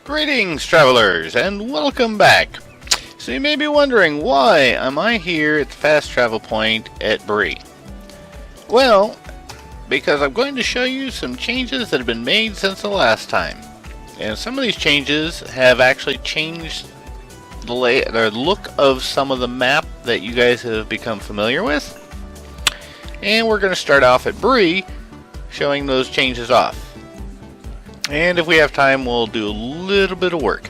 Greetings, travelers, and welcome back. So you may be wondering, why am I here at the fast travel point at Bree? Well, because I'm going to show you some changes that have been made since the last time. And some of these changes have actually changed the look of some of the map that you guys have become familiar with. And we're going to start off at Bree, showing those changes off. And if we have time, we'll do a little bit of work.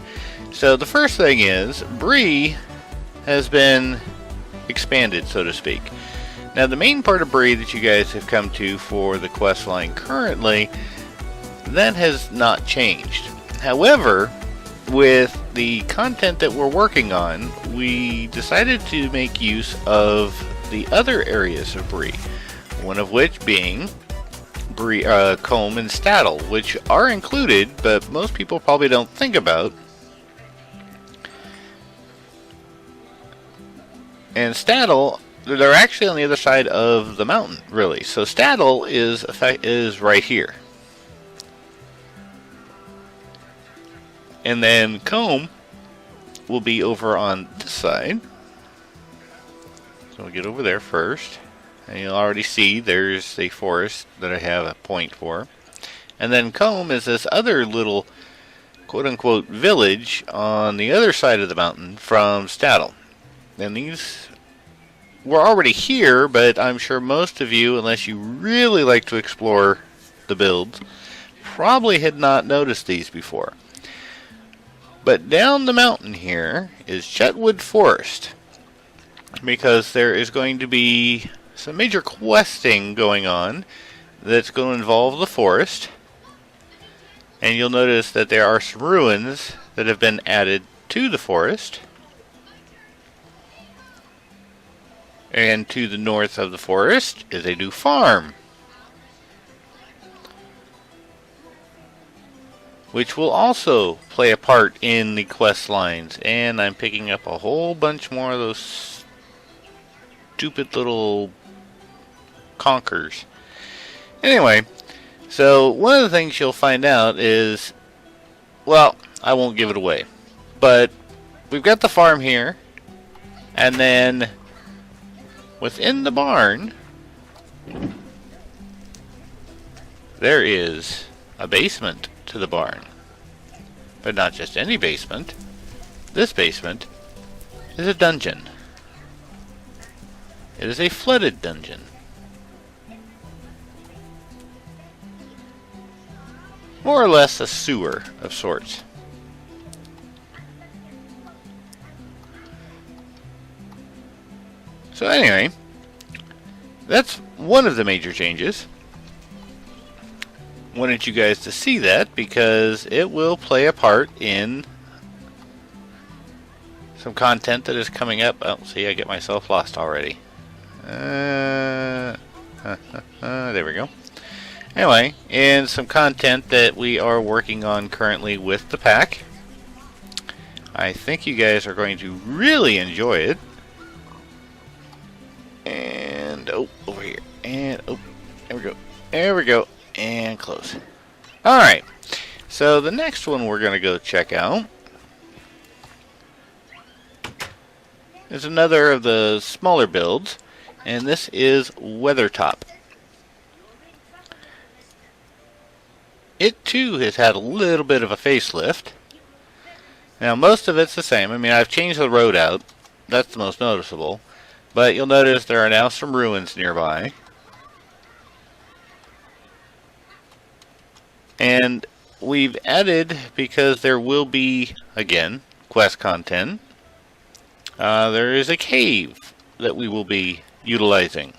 So the first thing is, Bree has been expanded, so to speak. Now the main part of Bree that you guys have come to for the quest line currently, that has not changed. However, with the content that we're working on, we decided to make use of the other areas of Bree. One of which being Combe and Staddle, which are included, but most people probably don't think about. And Staddle, they're actually on the other side of the mountain, really. So Staddle is right here. And then Combe will be over on this side. So we'll get over there first. And you'll already see there's a forest that I have a point for. And then Combe is this other little quote-unquote village on the other side of the mountain from Staddle. And these were already here, but I'm sure most of you, unless you really like to explore the builds, probably had not noticed these before. But down the mountain here is Chetwood Forest, because there is going to be some major questing going on that's going to involve the forest. And you'll notice that there are some ruins that have been added to the forest. And to the north of the forest is a new farm, which will also play a part in the quest lines. And I'm picking up a whole bunch more of those stupid little conkers. Anyway, so one of the things you'll find out is, well, I won't give it away, but we've got the farm here, and then within the barn there is a basement to the barn. But not just any basement. This basement is a dungeon. It is a flooded dungeon. More or less a sewer of sorts. So anyway, that's one of the major changes. Wanted you guys to see that because it will play a part in some content that is coming up. Oh, see, I get myself lost already. There we go. Anyway, and some content that we are working on currently with the pack. I think you guys are going to really enjoy it. And, oh, over here. And, oh, there we go. There we go. And close. Alright, so the next one we're going to go check out is another of the smaller builds, and this is Weathertop. It too has had a little bit of a facelift. Now most of it's the same. I mean, I've changed the road out. That's the most noticeable. But you'll notice there are now some ruins nearby. And we've added, because there will be, again, quest content, there is a cave that we will be utilizing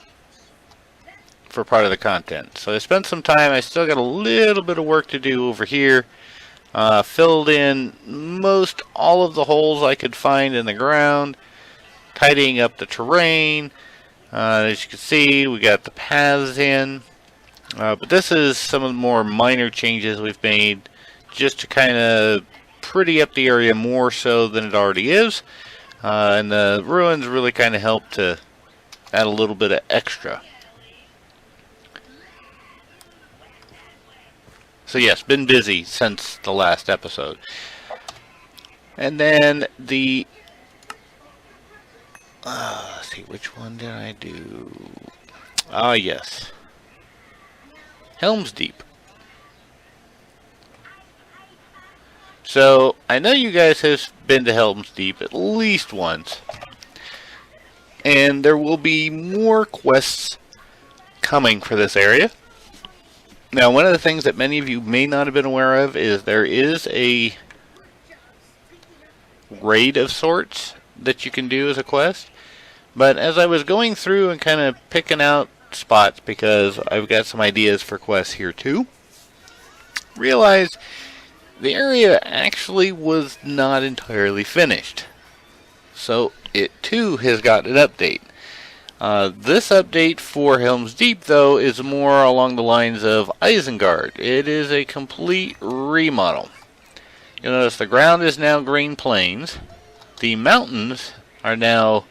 for part of the content. So I spent some time. I still got a little bit of work to do over here. Filled in most all of the holes I could find in the ground, tidying up the terrain. As you can see, we got the paths in. But this is some of the more minor changes we've made just to kind of pretty up the area more so than it already is. And the ruins really kind of help to add a little bit of extra. So yes, been busy since the last episode. And then the let's see, which one did I do? Ah, yes, Helm's Deep. So I know you guys have been to Helm's Deep at least once, and there will be more quests coming for this area. Now, one of the things that many of you may not have been aware of is there is a raid of sorts that you can do as a quest. But as I was going through and kind of picking out spots, because I've got some ideas for quests here too, realized the area actually was not entirely finished. So it too has got an update. This update for Helm's Deep, though, is more along the lines of Isengard. It is a complete remodel. You'll notice the ground is now green plains. The mountains are now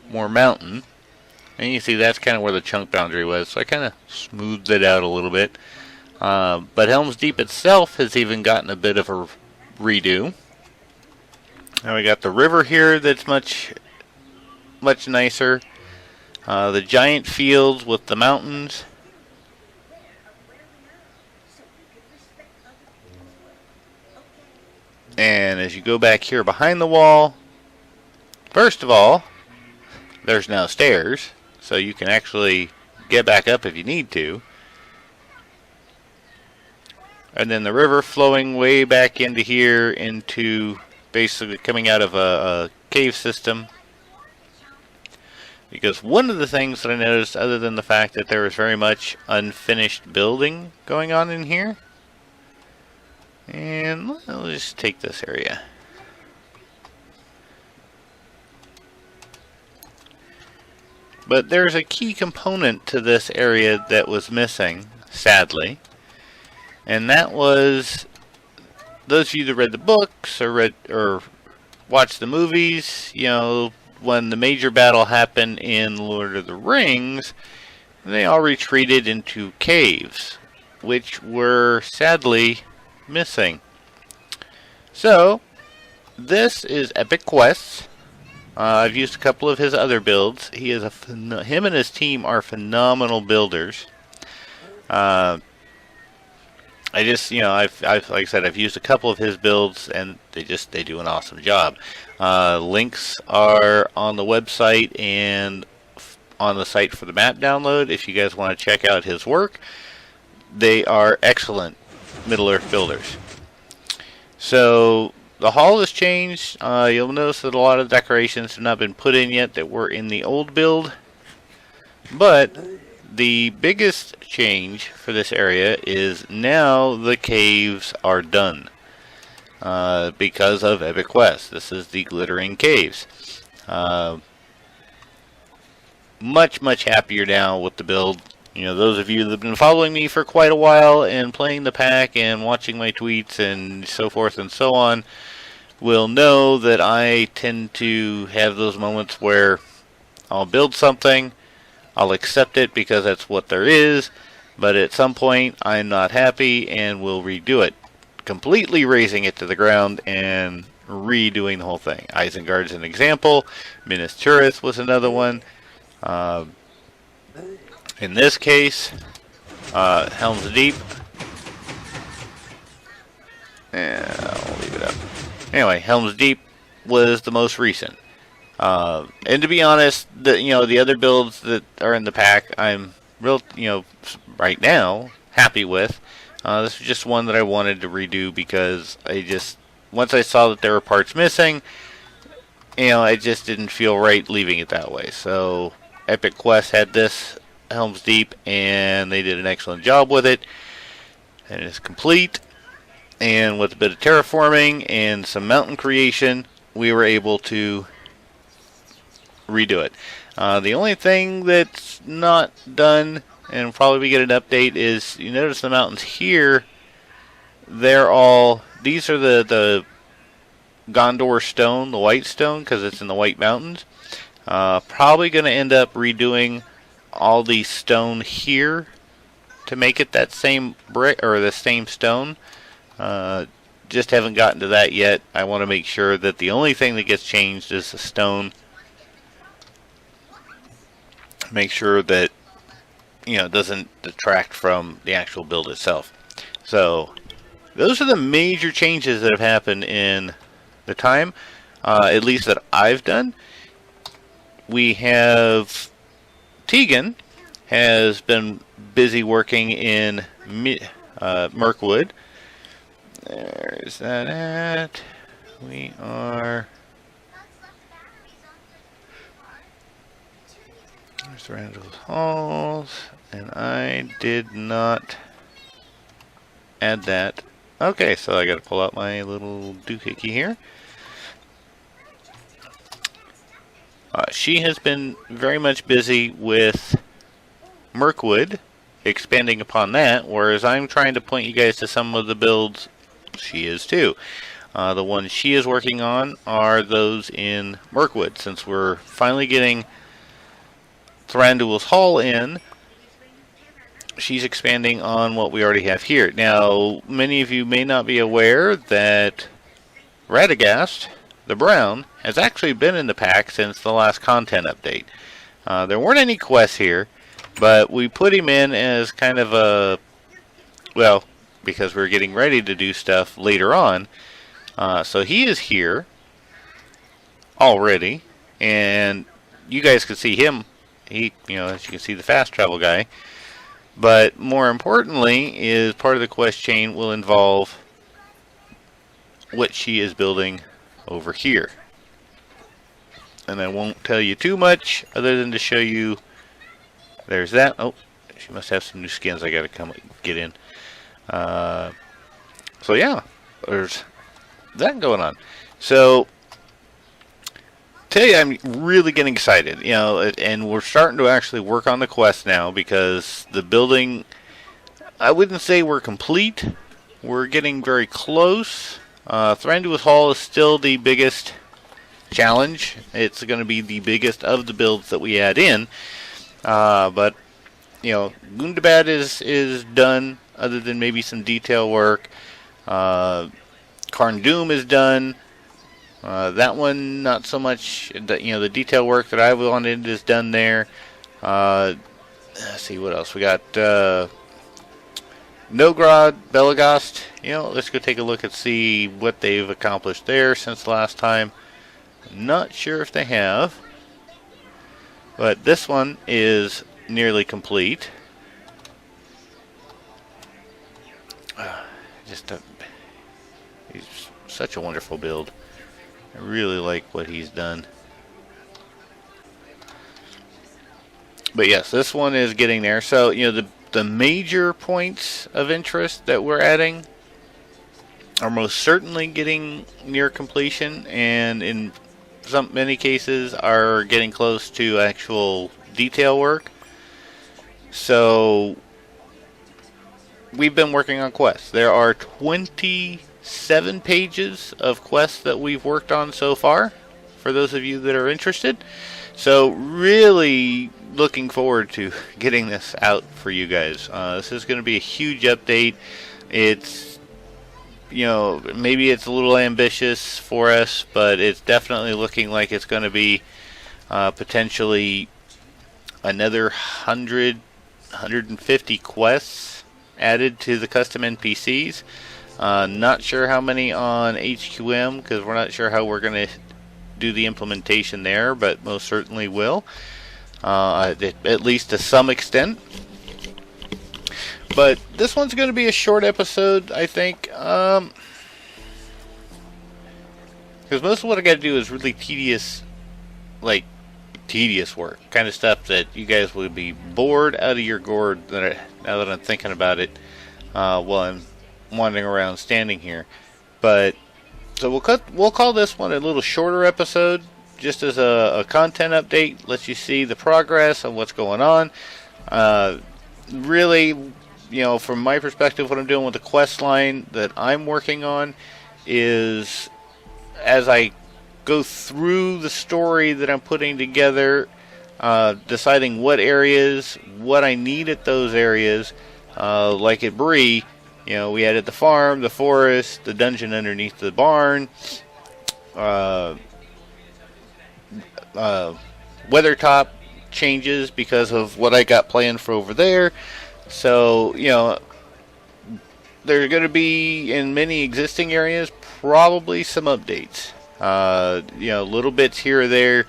more mountain. And you see that's kind of where the chunk boundary was. So I kind of smoothed it out a little bit. But Helm's Deep itself has even gotten a bit of a redo. Now we got the river here that's much nicer. The giant fields with the mountains. And as you go back here behind the wall, first of all, there's now stairs, so you can actually get back up if you need to. And then the river flowing way back into here, into basically coming out of a cave system. Because one of the things that I noticed, other than the fact that there was very much unfinished building going on in here, and let's just take this area. But there's a key component to this area that was missing, sadly, and that was those of you that read the books or watched the movies. You know, when the major battle happened in Lord of the Rings, they all retreated into caves, which were sadly missing. So this is Epic Quests. I've used a couple of his other builds. Him and his team are phenomenal builders. I've like I said, I've used a couple of his builds, and they do an awesome job. Links are on the website and on the site for the map download if you guys want to check out his work. They are excellent Middle-earth builders. So the hall has changed. You'll notice that a lot of decorations have not been put in yet that were in the old build. But the biggest change for this area is now the caves are done. Because of Epic Quest. This is the Glittering Caves. Much happier now with the build. You know, those of you that have been following me for quite a while and playing the pack and watching my tweets and so forth and so on will know that I tend to have those moments where I'll build something, I'll accept it because that's what there is, but at some point I'm not happy and will redo it, completely razing it to the ground and redoing the whole thing. Isengard's an example. Minas Tirith was another one. In this case, Helm's Deep. I'll leave it up. Anyway, Helm's Deep was the most recent. And to be honest, the other builds that are in the pack, I'm real, right now happy with. This was just one that I wanted to redo because once I saw that there were parts missing, I just didn't feel right leaving it that way. So Epic Quest had this Helm's Deep, and they did an excellent job with it, and it's complete. And with a bit of terraforming and some mountain creation, we were able to redo it. The only thing that's not done, and probably we get an update, is you notice the mountains here. These are the Gondor stone, the white stone, because it's in the White Mountains. Probably going to end up redoing all the stone here to make it that same brick or the same stone. just haven't gotten to that yet. I want to make sure that the only thing that gets changed is the stone. Make sure that, you know, it doesn't detract from the actual build itself. So those are the major changes that have happened in the time, at least that I've done. We have Tegan has been busy working in Mirkwood. There's that at. We are. There's Randall's Halls, and I did not add that. Okay, so I got to pull out my little doohickey here. She has been very much busy with Mirkwood, expanding upon that, whereas I'm trying to point you guys to some of the builds she is too. The ones she is working on are those in Mirkwood, since we're finally getting Thranduil's Hall in. She's expanding on what we already have here. Now, many of you may not be aware that Radagast, the Brown, has actually been in the pack since the last content update. There weren't any quests here, but we put him in as kind of a, well, because we're getting ready to do stuff later on. So he is here already, and you guys can see him. He, you know, as you can see, the fast travel guy. But more importantly, is part of the quest chain will involve what she is building over here. And I won't tell you too much other than to show you. There's that. Oh, she must have some new skins I gotta come get in. So yeah, there's that going on. So tell you, I'm really getting excited, you know, and we're starting to actually work on the quest now, because the building, I wouldn't say we're complete. We're getting very close. Thranduil's Hall is still the biggest challenge. It's going to be the biggest of the builds that we add in. But, you know, Gundabad is done, other than maybe some detail work. Karn Doom is done. That one, not so much. You know, the detail work that I wanted is done there. Let's see what else we got. Nogrod, Belagast. You know, let's go take a look and see what they've accomplished there since last time. Not sure if they have, but this one is nearly complete. He's such a wonderful build. I really like what he's done. But yes, this one is getting there. So, you know, the major points of interest that we're adding are most certainly getting near completion, and in many cases are getting close to actual detail work. So we've been working on quests. There are 27 pages of quests that we've worked on so far, for those of you that are interested. So really looking forward to getting this out for you guys. This is going to be a huge update. It's, you know, maybe it's a little ambitious for us, but it's definitely looking like it's going to be potentially another 150 quests added to the custom NPCs. Not sure how many on HQM, because we're not sure how we're going to do the implementation there, but most certainly will, at least to some extent. But this one's going to be a short episode, I think, because most of what I got to do is really tedious work, kind of stuff that you guys will be bored out of your gourd. Now that I'm thinking about it, while I'm wandering around standing here. But so we'll call this one a little shorter episode, just as a content update. Lets you see the progress of what's going on. Really, you know, from my perspective, what I'm doing with the quest line that I'm working on is, as I go through the story that I'm putting together, deciding what areas, what I need at those areas, like at Bree, You know, we added the farm, the forest, the dungeon underneath the barn, Weathertop changes because of what I got planned for over there. So, you know, there's going to be, in many existing areas, probably some updates. You know, little bits here or there,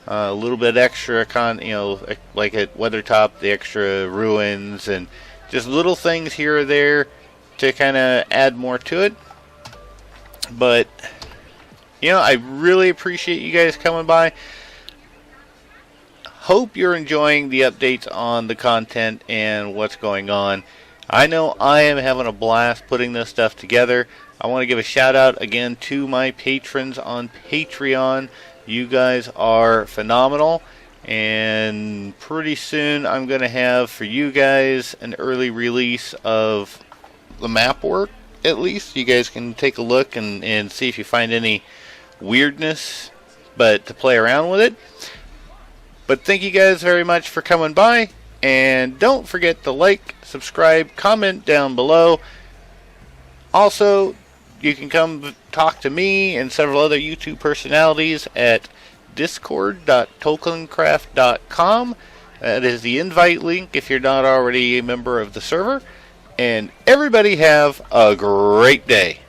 a little bit extra, you know, like at Weathertop, the extra ruins, and just little things here or there to kind of add more to it. But, you know, I really appreciate you guys coming by. Hope you're enjoying the updates on the content and what's going on. I know I am having a blast putting this stuff together. I want to give a shout out again to my patrons on Patreon. You guys are phenomenal, and pretty soon I'm going to have for you guys an early release of the map work. At least you guys can take a look and see if you find any weirdness, but to play around with it. But thank you guys very much for coming by, and don't forget to like, subscribe, comment down below. Also, you can come talk to me and several other YouTube personalities at discord.tolkiencraft.com. That is the invite link if you're not already a member of the server. And everybody have a great day.